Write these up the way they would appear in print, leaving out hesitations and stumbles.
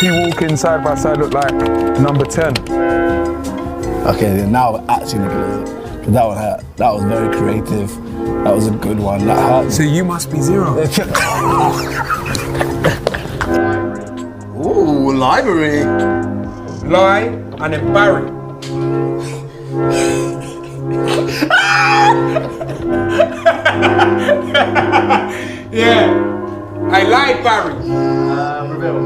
two walking side by side look like number 10? Okay, then now we're actually looking at it. But that one hurt. That was very creative. That was a good one. That hurt. So you must be 0. Ooh, library. Lie and then Barry. Yeah. I lied, Barry. Reveal.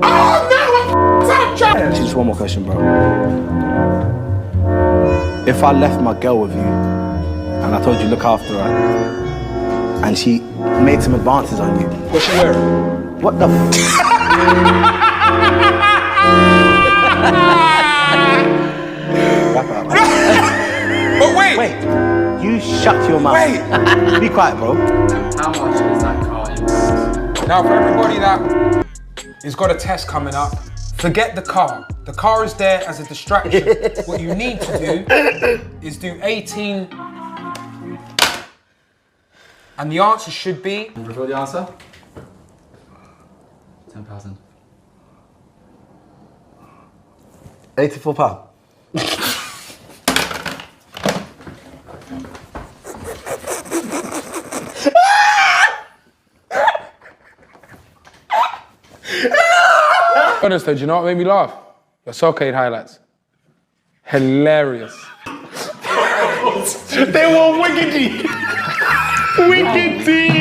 Oh no! Just one more question, bro. If I left my girl with you and I told you look after her and she made some advances on you, What's she wearing? what the Wrap it up, man. But wait! Wait, you shut your mouth. Wait! Be quiet, bro. How much is that car in? Now for everybody that has got a test coming up, forget the car. The car is there as a distraction. What you need to do is do 18, and the answer should be... Reveal the answer. 10,000. £84. Honest though, do you know what made me laugh? Your Soulcade highlights. Hilarious. They were wickedy. Wickedy.